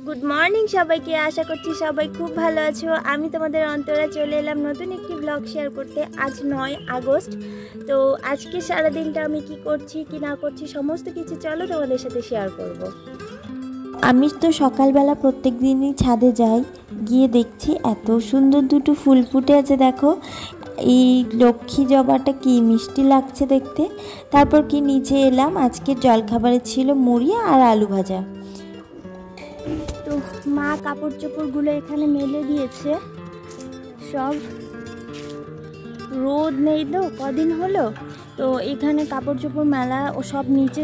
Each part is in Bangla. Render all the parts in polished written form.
গুড মর্নিং সবাইকে, আশা করছি সবাই খুব ভালো আছো। আমি তোমাদের অন্তরা চলে এলাম নতুন একটি ব্লগ শেয়ার করতে। আজ 9 আগস্ট। তো আজকে সারাদিনটা আমি কি করছি কি না করছি সমস্ত কিছু চলো তোমাদের সাথে শেয়ার করব। আমি তো সকালবেলা প্রত্যেক দিনই ছাদে যাই, গিয়ে দেখছি এত সুন্দর দুটো ফুল ফুটে আছে। দেখো এই লক্ষ্মী জবাটা কি মিষ্টি লাগছে দেখতে। তারপর কি নিচে এলাম, আজকের জলখাবারে ছিল মুড়ি আর আলু ভাজা। তো মা কাপড় চোপড়গুলো এখানে মেলে দিয়েছে, সব রোদ নেই তো কদিন হলো, তো এখানে কাপড় চোপড় মেলা ও সব নিচে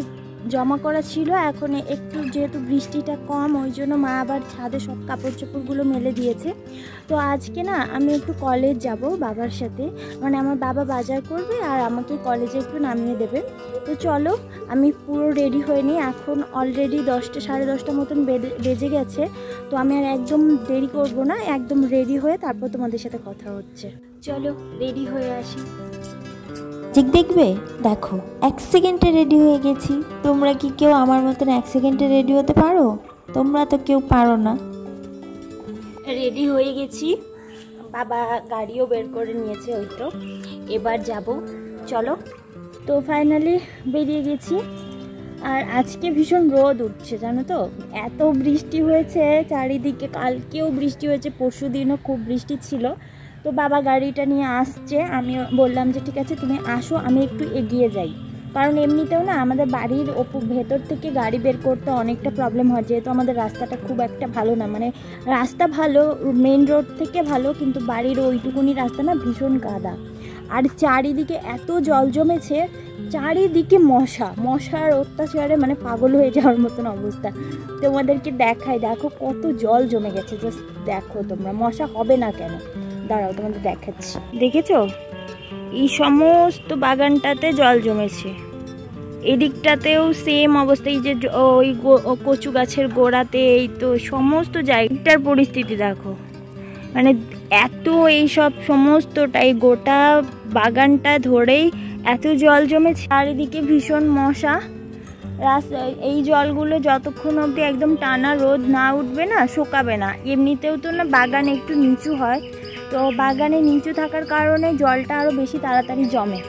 জমা করা ছিল। এখন একটু যেহেতু বৃষ্টিটা কম, ওই জন্য মা আবার ছাদে সব কাপড় চোপড়গুলো মেলে দিয়েছে। তো আজকে না আমি একটু কলেজ যাব বাবার সাথে, মানে আমার বাবা বাজার করবে আর আমাকে কলেজে একটু নামিয়ে দেবে। তো চলো আমি পুরো রেডি হয়ে নিই। এখন অলরেডি 10টা সাড়ে 10টা মতন বেজে গেছে। তো আমি আর একদম দেরি করব না, একদম রেডি হয়ে তারপর তোমাদের সাথে কথা হচ্ছে। চলো রেডি হয়ে আসি। দেখবে দেখো 1 সেকেন্ডে রেডি হয়ে গেছি। তোমরা কি কেউ আমার মতন 1 সেকেন্ডে রেডি হতে পারো? তোমরা তো কেউ পারো না। রেডি হয়ে গেছি, বাবা গাড়িও বের করে নিয়েছে, ওই তো এবার যাব। চলো, তো ফাইনালি বেরিয়ে গেছি। আর আজকে ভীষণ রোদ উঠছে জানো তো, এত বৃষ্টি হয়েছে চারিদিকে। কালকেও বৃষ্টি হয়েছে, পরশু দিনও খুব বৃষ্টি ছিল। তো বাবা গাড়িটা নিয়ে আসছে, আমি বললাম যে ঠিক আছে তুমি আসো, আমি একটু এগিয়ে যাই। কারণ এমনিতেও না আমাদের বাড়ির ভেতর থেকে গাড়ি বের করতে অনেকটা প্রবলেম হয়, যেহেতু আমাদের রাস্তাটা খুব একটা ভালো না। মানে রাস্তা ভালো, মেন রোড থেকে ভালো, কিন্তু বাড়ির ওইটুকুনি রাস্তা না ভীষণ কাদা। আর চারিদিকে এত জল জমেছে, চারিদিকে মশার অত্যাচারে মানে পাগল হয়ে যাওয়ার মতন অবস্থা। তোমাদেরকে দেখাই, দেখো কত জল জমে গেছে, জাস্ট দেখো তোমরা। মশা হবে না কেন, দাঁড়াও তোমাদের দেখাচ্ছি। দেখেছো এই সমস্ত বাগানটাতে জল জমেছে, এদিকটাতেও সেম অবস্থা। এই যে ওই কচু গাছের গোড়াতে, এই তো সমস্ত জায়গাটার পরিস্থিতি দেখো। মানে এত এইসব সমস্তটাই গোটা বাগানটা ধরেই এত জল জমেছে, চারিদিকে ভীষণ মশা। এই জলগুলো যতক্ষণ অবধি একদম টানা রোদ না উঠবে না, শুকাবে না। এমনিতেও তো না বাগান একটু নিচু হয়, তো বাগানে নিচু থাকার কারণে জলটা আরও বেশি তাড়াতাড়ি জমে।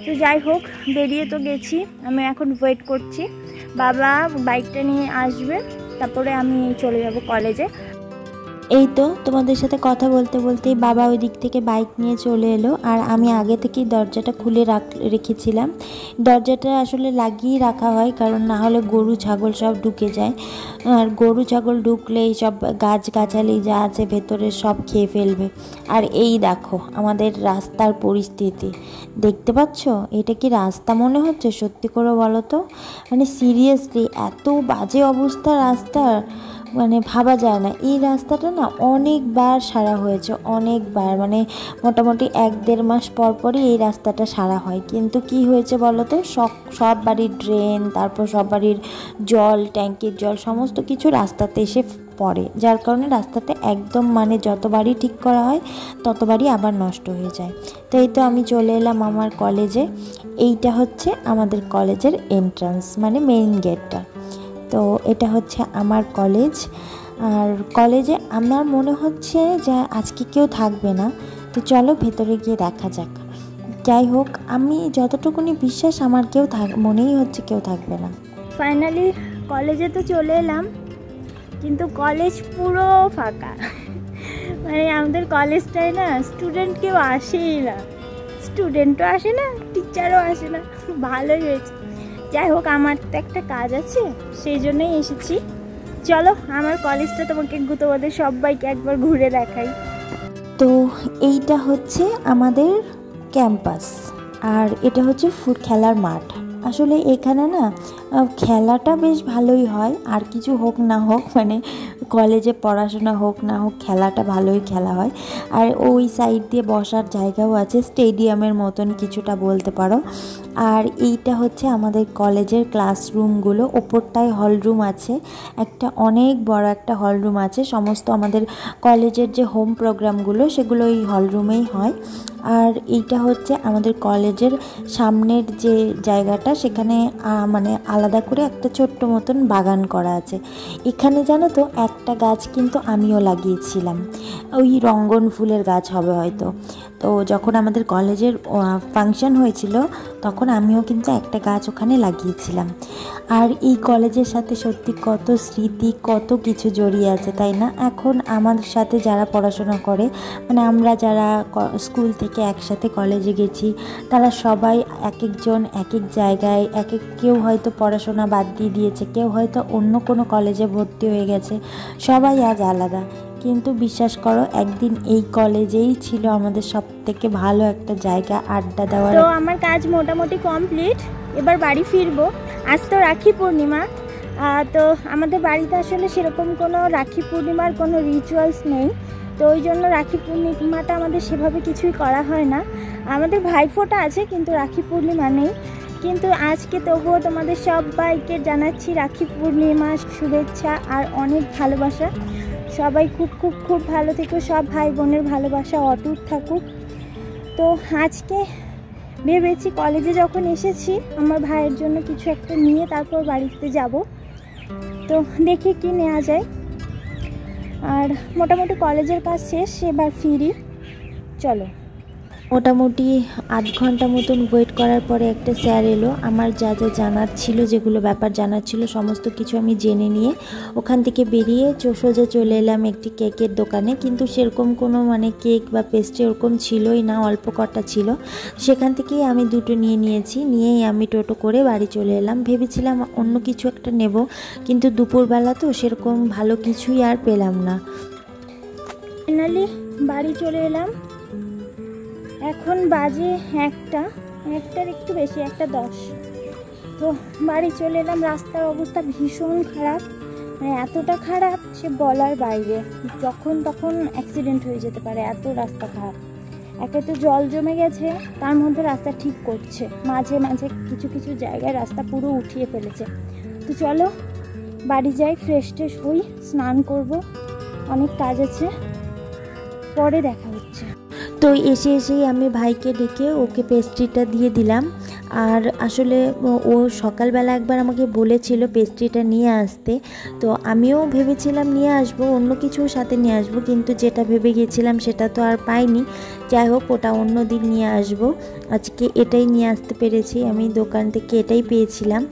তো যাই হোক, বেরিয়ে তো গেছি, আমি এখন ওয়েট করছি বাবা বাইকটা নিয়ে আসবে, তারপরে আমি চলে যাব কলেজে। এই তো তোমাদের সাথে কথা বলতে বলতেই বাবা ওই দিক থেকে বাইক নিয়ে চলে এলো। আর আমি আগে থেকেই দরজাটা খুলে রেখেছিলাম। দরজাটা আসলে লাগিয়ে রাখা হয়, কারণ না হলে গরু ছাগল সব ঢুকে যায়। আর গরু ছাগল ঢুকলে এই সব গাছগাছালি যা আছে ভেতরে সব খেয়ে ফেলবে। আর এই দেখো আমাদের রাস্তার পরিস্থিতি, দেখতে পাচ্ছ? এটা কি রাস্তা মনে হচ্ছে? সত্যি করে বলো তো, মানে সিরিয়াসলি এত বাজে অবস্থা রাস্তার, মানে ভাবা যায় না। এই রাস্তাটা না অনেকবার সারা হয়েছে, অনেকবার, মানে মোটামুটি 1-1.5 মাস পরই এই রাস্তাটা সারা হয়। কিন্তু কি হয়েছে বলো তো, সব বাড়ির ড্রেন, তারপর সব বাড়ির জল, ট্যাঙ্কির জল সমস্ত কিছু রাস্তাতে এসে পড়ে, যার কারণে রাস্তাটা একদম মানে যতবারই ঠিক করা হয় ততবারই আবার নষ্ট হয়ে যায়। তো এই তো আমি চলে এলাম আমার কলেজে। এইটা হচ্ছে আমাদের কলেজের এন্ট্রান্স, মানে মেইন গেটটা। তো এটা হচ্ছে আমার কলেজ। আর কলেজে আমার মনে হচ্ছে যে আজকে কেউ থাকবে না, তো চলো ভেতরে গিয়ে দেখা যাক। যাই হোক, আমি যতটুকুনি বিশ্বাস আমার মনেই হচ্ছে কেউ থাকবে না। ফাইনালি কলেজে তো চলে এলাম, কিন্তু কলেজ পুরো ফাঁকা। মানে আমাদের কলেজটায় না স্টুডেন্ট কেউ আসেই না, স্টুডেন্টও আসে না, টিচারও আসে না। ভালোই হয়েছে। যাই হোক, আমার তো একটা কাজ আছে, সেই জন্যই এসেছি। চলো আমার কলেজটা তোমাদের সবাইকে একবার ঘুরে দেখাই। তো এইটা হচ্ছে আমাদের ক্যাম্পাস, আর এটা হচ্ছে খেলার মাঠ। আসলে এখানে না খেলাটা বেশ ভালোই হয়, আর কিছু হোক না হোক, মানে কলেজে পড়াশোনা হোক না হোক খেলাটা ভালোই খেলা হয়। আর ওই সাইড দিয়ে বসার জায়গাও আছে, স্টেডিয়ামের মতন কিছুটা বলতে পারো। আর এইটা হচ্ছে আমাদের কলেজের ক্লাসরুমগুলো। ওপরটায় হলরুম আছে, একটা অনেক বড় একটা হলরুম আছে। সমস্ত আমাদের কলেজের যে হোম প্রোগ্রামগুলো সেগুলো এই হলরুমেই হয়। আর এইটা হচ্ছে আমাদের কলেজের সামনের যে জায়গাটা, সেখানে মানে আলাদা করে একটা ছোট্ট মতন বাগান করা আছে। এখানে জানো তো একটা গাছ কিন্তু আমিও লাগিয়েছিলাম, ওই রঙ্গন ফুলের গাছ হবে হয়তো। তো যখন আমাদের কলেজের ফাংশন হয়েছিল তখন আমিও কিন্তু একটা গাছ ওখানে লাগিয়েছিলাম। আর এই কলেজের সাথে সত্যি কত স্মৃতি, কত কিছু জড়িয়ে আছে, তাই না? এখন আমাদের সাথে যারা পড়াশোনা করে, মানে আমরা যারা স্কুল থেকে একসাথে কলেজে গেছি, তারা সবাই এক একজন এক এক জায়গায়, কেউ হয়তো পড়াশোনা বাদ দিয়ে দিয়েছে, কেউ হয়তো অন্য কোনো কলেজে ভর্তি হয়ে গেছে, সবাই আজ আলাদা। কিন্তু বিশ্বাস করো, একদিন এই কলেজেই ছিল আমাদের সব থেকে ভালো একটা জায়গা আড্ডা দেওয়ার। তো আমার কাজ মোটামুটি কমপ্লিট, এবার বাড়ি ফিরবো। আজ তো রাখি পূর্ণিমা, তো আমাদের বাড়িতে আসলে সেরকম কোনো রাখি পূর্ণিমার কোনো রিচুয়ালস নেই, তো ওই জন্য রাখি পূর্ণিমাটা আমাদের সেভাবে কিছুই করা হয় না। আমাদের ভাইফোঁটা আছে কিন্তু রাখি পূর্ণিমা নেই। কিন্তু আজকে তবুও তোমাদের সবাইকে জানাচ্ছি রাখি পূর্ণিমার শুভেচ্ছা আর অনেক ভালোবাসা। সবাই খুব খুব খুব ভালো থেকো, সব ভাই বোনের ভালোবাসা অটুট থাকুক। তো আজকে ভেবেছি কলেজে যখন এসেছি আমার ভাইয়ের জন্য কিছু একটা নিয়ে তারপর বাড়িতে যাব, তো দেখি কি নেওয়া যায়। আর মোটামুটি কলেজের কাজ শেষ, এবার ফিরি, চলো। মোটামুটি 8 ঘন্টা মতন ওয়েট করার পরে একটা স্যার এলো। আমার যা যা জানার ছিল, যেগুলো ব্যাপার জানার ছিল সমস্ত কিছু আমি জেনে নিয়ে ওখান থেকে বেরিয়ে সোজা চলে এলাম একটি কেকের দোকানে। কিন্তু সেরকম কোনো মানে কেক বা পেস্ট্রি ওরকম ছিলই না, অল্প কটা ছিল। সেখান থেকেই আমি দুটো নিয়েছি, নিয়েই আমি টোটো করে বাড়ি চলে এলাম। ভেবেছিলাম অন্য কিছু একটা নেব, কিন্তু দুপুরবেলা তো সেরকম ভালো কিছুই আর পেলাম না। ফাইনালি বাড়ি চলে এলাম। এখন বাজে একটার একটু বেশি, 1:10। তো বাড়ি চলে এলাম। রাস্তার অবস্থা ভীষণ খারাপ, মানে এতটা খারাপ সে বলার বাইরে। যখন তখন অ্যাক্সিডেন্ট হয়ে যেতে পারে, এত রাস্তা খারাপ। একে তো জল জমে গেছে, তার মধ্যে রাস্তা ঠিক করছে, মাঝে মাঝে কিছু কিছু জায়গায় রাস্তা পুরো উঠিয়ে ফেলেছে। তো চলো বাড়ি যাই, ফ্রেশ ট্রেশ হই, স্নান করব, অনেক কাজ আছে, পরে দেখা হচ্ছে। তো এসেই আমি ভাইকে ডেকে ওকে পেস্ট্রিটা দিয়ে দিলাম। আর আসলে ও সকালবেলা একবার আমাকে বলেছিল পেস্ট্রিটা নিয়ে আসতে, তো আমিও ভেবেছিলাম নিয়ে আসবো, অন্য কিছুর সাথে নিয়ে আসবো, কিন্তু যেটা ভেবে গিয়েছিলাম সেটা তো আর পাইনি। যাই হোক, ওটা অন্য দিন নিয়ে আসবো। আজকে এটাই নিয়ে আসতে পেরেছি, আমি দোকান থেকে এটাই পেয়েছিলাম।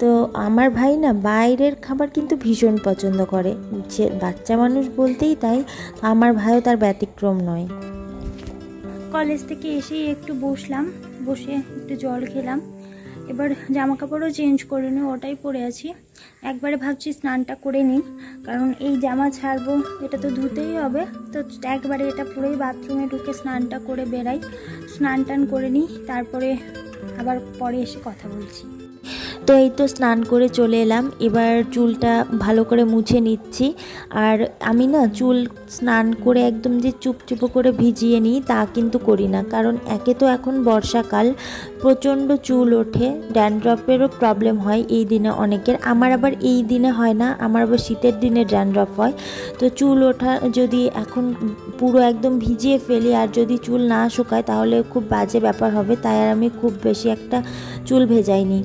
তো আমার ভাই না বাইরের খাবার কিন্তু ভীষণ পছন্দ করে, সে বাচ্চা মানুষ বলতেই তাই, আমার ভাইও তার ব্যতিক্রম নয়। কলেজ থেকে এসেই একটু বসলাম, বসে একটু জল খেলাম। এবার জামা কাপড়ও চেঞ্জ করে নিই, ওটাই পরে আছি। একবারে ভাবছি স্নানটা করে নিই, কারণ এই জামা ছাড়বো, এটা তো ধুতেই হবে। তো একবারে এটা পুরোই বাথরুমে ঢুকে স্নানটা করে বেরাই, স্নান টান করে নিই, তারপরে আবার পরে এসে কথা বলছি। তো এই তো স্নান করে চলে এলাম, এবার চুলটা ভালো করে মুছে নিচ্ছি। আর আমি না চুল স্নান করে একদম যে চুপচুপো করে ভিজিয়ে নিই তা কিন্তু করি না, কারণ একে তো এখন বর্ষাকাল, প্রচণ্ড চুল ওঠে, ড্যান্ড্রফেরও প্রবলেম হয় এই দিনে অনেকের। আমার আবার এই দিনে হয় না, আমার আবার শীতের দিনে ড্যান্ড্রফ হয়। তো চুল ওঠা যদি এখন পুরো একদম ভিজিয়ে ফেলি আর যদি চুল না শুকায় তাহলে খুব বাজে ব্যাপার হবে, তাই আর আমি খুব বেশি একটা চুল ভেজাইনি।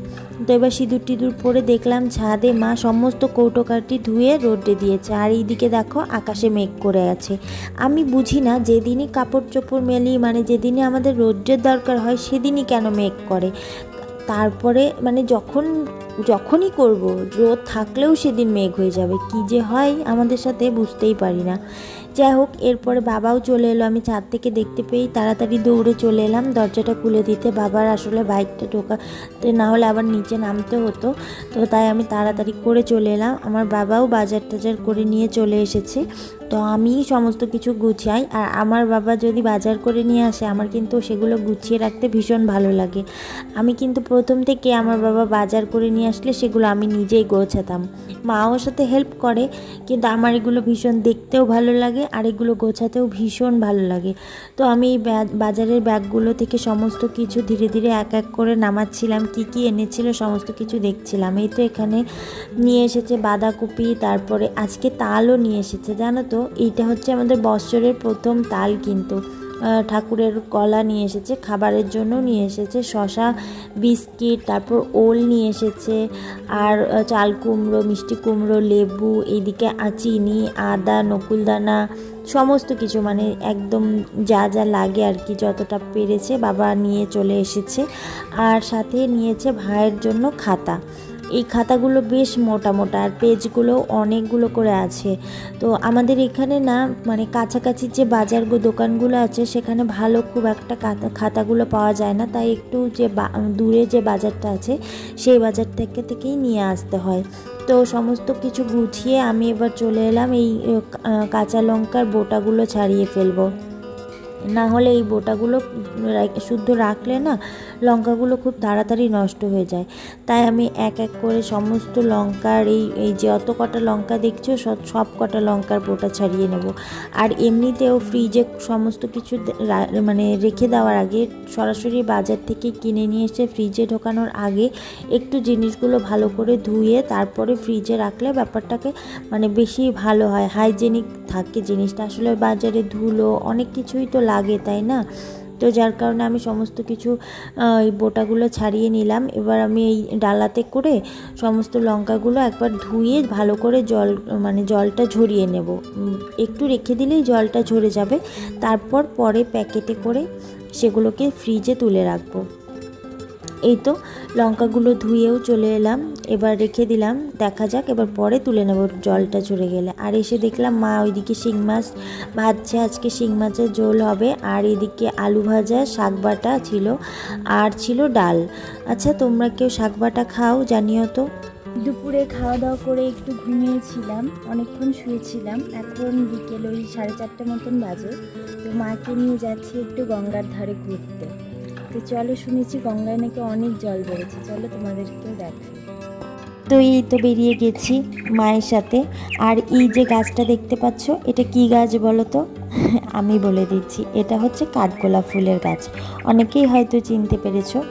তো এবার সিঁদুর টিঁদুর পরে দেখলাম ছাদে মা সমস্ত কৌটোকাঠি ধুয়ে রোদে দিয়েছে, আর এইদিকে দেখো আকাশে মেঘ করে আছে। আমি বুঝি না, যেদিনই কাপড় চোপড় মেলি, মানে যেদিনই আমাদের রোদ্রের দরকার হয় সেদিনই কেন মেঘ করে। তারপরে মানে যখনই করব, রোদ থাকলেও সেদিন মেঘ হয়ে যাবে। কি যে হয় আমাদের সাথে বুঝতেই পারি না। যাই হোক, এরপরে বাবাও চলে এলো, আমি ছাদ থেকে দেখতে পেয়ে তাড়াতাড়ি দৌড়ে চলে এলাম দরজাটা খুলে দিতে। বাবার আসলে বাইকটা ঢোকাতে না হলে আবার নিচে নামতে হতো, তো তাই আমি তাড়াতাড়ি করে চলে এলাম। আমার বাবাও বাজার টাজার করে নিয়ে চলে এসেছে, তো আমি সমস্ত কিছু গুছাই। আর আমার বাবা যদি বাজার করে নিয়ে আসে, আমার কিন্তু সেগুলো গুছিয়ে রাখতে ভীষণ ভালো লাগে। আমি কিন্তু প্রথম থেকে আমার বাবা বাজার করে নিয়ে আসলে সেগুলো আমি নিজেই গোছাতাম, মাও সাথে হেল্প করে, কিন্তু আমার এগুলো ভীষণ দেখতেও ভালো লাগে আর এগুলো গোছাতেও ভীষণ ভালো লাগে। তো আমি এই বাজারের ব্যাগগুলো থেকে সমস্ত কিছু ধীরে ধীরে এক এক করে নামাচ্ছিলাম, কি এনেছিল সমস্ত কিছু দেখছিলাম। এই তো এখানে নিয়ে এসেছে বাঁধাকপি, তারপরে আজকে তালও নিয়ে এসেছে। জানো তো, এইটা হচ্ছে আমাদের বছরের প্রথম তাল, কিন্তু ঠাকুরের কলা নিয়ে এসেছে, খাবারের জন্য নিয়ে এসেছে, শশা, বিস্কিট, তারপর ওল নিয়ে এসেছে, আর চাল কুমড়ো, মিষ্টি কুমড়ো, লেবু, এইদিকে চিনি, আদা, নকুলদানা, সমস্ত কিছু মানে একদম যা যা লাগে আর কি, যতটা পেরেছে বাবা নিয়ে চলে এসেছে। আর সাথে নিয়েছে ভাইয়ের জন্য খাতা। এই খাতাগুলো বেশ মোটা মোটা, আর পেজগুলো অনেকগুলো করে আছে। তো আমাদের এখানে না মানে কাছাকাছি যে বাজার দোকানগুলো আছে সেখানে ভালো খুব একটা খাতাগুলো পাওয়া যায় না, তাই একটু যে দূরে যে বাজারটা আছে সেই বাজার থেকেই নিয়ে আসতে হয়। তো সমস্ত কিছু গুছিয়ে আমি এবার চলে এলাম এই কাঁচা লঙ্কার বোটাগুলো ছাড়িয়ে ফেলবো, না হলে এই বোটাগুলো শুদ্ধ রাখলে না লঙ্কাগুলো খুব তাড়াতাড়ি নষ্ট হয়ে যায়। তাই আমি এক এক করে সমস্ত লঙ্কার এই যে অত কটা লঙ্কা দেখছো সব কটা লঙ্কার বোটা ছাড়িয়ে নেব। আর এমনিতেও ফ্রিজে সমস্ত কিছু মানে রেখে দেওয়ার আগে সরাসরি বাজার থেকে কিনে নিয়ে এসে ফ্রিজে ঢোকানোর আগে একটু জিনিসগুলো ভালো করে ধুয়ে তারপরে ফ্রিজে রাখলে ব্যাপারটাকে মানে বেশি ভালো হয়, হাইজেনিক থাকে জিনিসটা। আসলে বাজারে ধুলো অনেক কিছুই তো লাগে, তাই না? তো যার কারণে আমি সমস্ত কিছু এই বোটাগুলো ছাড়িয়ে নিলাম। এবার আমি এই ডালাতে করে সমস্ত লঙ্কাগুলো একবার ধুয়ে ভালো করে জলটা ঝরিয়ে নেব। একটু রেখে দিলেই জলটা ঝরে যাবে, তারপর পরে প্যাকেটে করে সেগুলোকে ফ্রিজে তুলে রাখবো। এই তো লঙ্কাগুলো ধুয়েও চলে এলাম, এবার রেখে দিলাম, দেখা যাক এবার পরে তুলে নেব জলটা ঝরে গেলে। আর এসে দেখলাম মা ওইদিকে শিং মাছ ভাজছে, আজকে শিং মাছের ঝোল হবে। আর এদিকে আলু ভাজা, শাক বাটা ছিল, আর ছিল ডাল। আচ্ছা তোমরা কেউ শাক বাটা খাও জানিও তো। দুপুরে খাওয়া দাওয়া করে একটু ঘুমিয়েছিলাম, অনেকক্ষণ শুয়েছিলাম। এখন বিকেল ওই 4:30 মতন বাজে। তো মাকে নিয়ে যাচ্ছি একটু গঙ্গার ধারে ঘুরতে। তো চলো, শুনেছি গঙ্গায় নাকি অনেক জল বেড়েছে, চলো তোমাদেরকেও দেখাই। তো এই তো বেরিয়ে গেছি মায়ের সাথে। আর এই যে গাছটা দেখতে পাচ্ছ এটা কি গাছ বলো তো? আমি বলে দিচ্ছি, এটা হচ্ছে কাঠগোলাপ ফুলের গাছ। অনেকেই হয়তো চিনতে পেরেছো।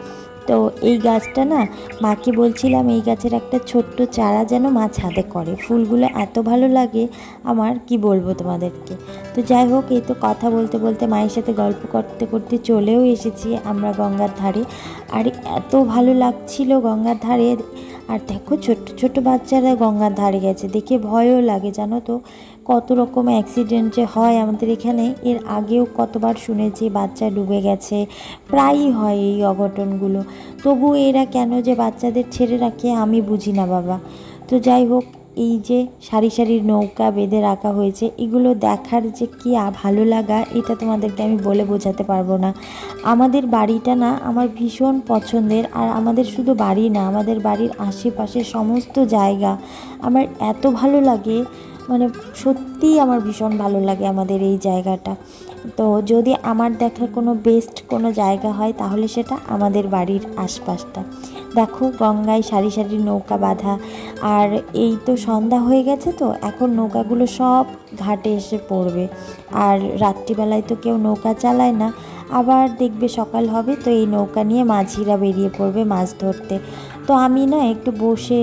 তো এই গাছটা না মাকে বলছিলাম এই গাছের একটা ছোট্ট চারা যেন মা ছাদে করে, ফুলগুলো এত ভালো লাগে আমার, কি বলবো তোমাদেরকে। তো যাই হোক, এই তো কথা বলতে বলতে মায়ের সাথে গল্প করতে করতে চলেও এসেছি আমরা গঙ্গার ধারে। আর এত ভালো লাগছিল গঙ্গার ধারে। আর দেখো ছোট্ট ছোট্ট বাচ্চারা গঙ্গার ধারে গেছে, দেখে ভয়ও লাগে জানো তো। কত রকম অ্যাক্সিডেন্ট যে হয় আমাদের এখানে, এর আগেও কতবার শুনেছি বাচ্চা ডুবে গেছে, প্রায়ই হয় এই অঘটনগুলো। তবু এরা কেন যে বাচ্চাদের ছেড়ে রাখে আমি বুঝি না বাবা। তো যাই হোক, এই যে সারি সারি নৌকা বেঁধে রাখা হয়েছে, এগুলো দেখার যে কি ভালো লাগা এটা তোমাদেরকে আমি বলে বোঝাতে পারবো না। আমাদের বাড়িটা না আমার ভীষণ পছন্দের। আর আমাদের শুধু বাড়ি না, আমাদের বাড়ির আশেপাশে সমস্ত জায়গা আমার এত ভালো লাগে, মানে সত্যিই আমার ভীষণ ভালো লাগে আমাদের এই জায়গাটা। তো যদি আমার দেখার কোনো বেস্ট কোনো জায়গা হয় তাহলে সেটা আমাদের বাড়ির আশপাশটা। দেখো গঙ্গায় সারি সারি নৌকা বাঁধা। আর এই তো সন্ধ্যা হয়ে গেছে, তো এখন নৌকাগুলো সব ঘাটে এসে পড়বে। আর রাত্রিবেলায় তো কেউ নৌকা চালায় না, আবার দেখবে সকাল হবে তো এই নৌকা নিয়ে মাঝিরা বেরিয়ে পড়বে মাছ ধরতে। তো আমি না একটু বসে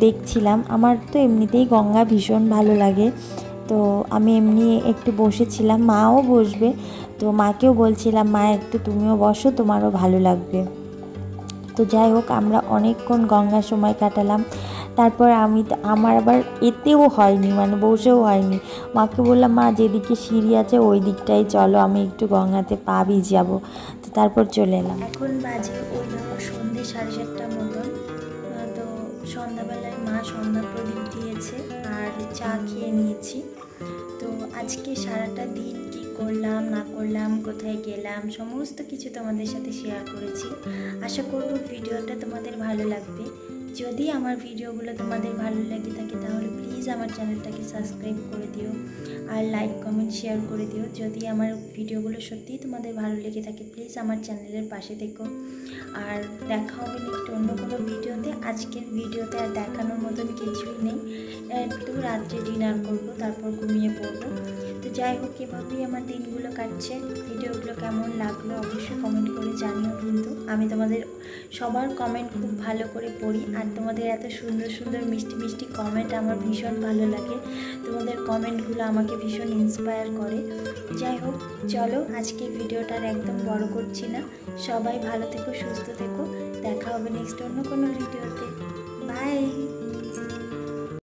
দেখছিলাম, আমার তো এমনিতেই গঙ্গা ভীষণ ভালো লাগে। তো আমি এমনি একটু বসেছিলাম, মাও বসবে, তো মাকেও বলছিলাম মা একটু তুমিও বসো, তোমারও ভালো লাগবে। তো যাই হোক, আমরা অনেকক্ষণ গঙ্গার সময় কাটালাম। তারপর আমার আবার এতেও হয়নি, মানে বসেও হয়নি। মাকে বললাম মা যেদিকে সিঁড়ি আছে ওই দিকটাই চলো, আমি একটু গঙ্গাতে পা ভিজাবো। তো তারপর চলে এলাম। এখন বাজে ওই ধরো সন্ধ্যে 7:30 মতন। তো সন্ধ্যাবেলায় মা সন্ধ্যা প্রদীপ দিয়েছে আর চা খেয়ে নিয়েছি। তো আজকে সারাটা দিন কি করলাম না করলাম, কোথায় গেলাম, সমস্ত কিছু তোমাদের সাথে শেয়ার করেছি। আশা করব ভিডিওটা তোমাদের ভালো লাগবে। যদি আমার ভিডিওগুলো তোমাদের ভালো লেগে থাকে তাহলে প্লিজ আমার চ্যানেলটাকে সাবস্ক্রাইব করে দিও আর লাইক কমেন্ট শেয়ার করে দিও। যদি আমার ভিডিওগুলো সত্যিই তোমাদের ভালো লেগে থাকে প্লিজ আমার চ্যানেলের পাশে থেকো। আর দেখা হবে একটু অন্য কোনো ভিডিওতে। আজকের ভিডিওতে আর দেখানোর মতন কিছুই নেই, একটু রাত্রে ডিনার করবো, তারপর ঘুমিয়ে পড়বো। তো তো যাই হোক, এভাবেই আমার দিনগুলো কাটছে। ভিডিওগুলো কেমন লাগলো অবশ্যই কমেন্ট করে জানিও। কিন্তু আমি তোমাদের সবার কমেন্ট খুব ভালো করে পড়ি, আর তোমাদের এত সুন্দর সুন্দর মিষ্টি মিষ্টি কমেন্ট আমার ভীষণ ভালো লাগে। তোমাদের কমেন্টগুলো আমাকে ভীষণ ইন্সপায়ার করে। যাই হোক, চলো আজকে ভিডিওটার একদম বড় করছি না। সবাই ভালো থেকো, সুস্থ থেকো। দেখা হবে নেক্সট অন্য কোনো ভিডিওতে। বাই।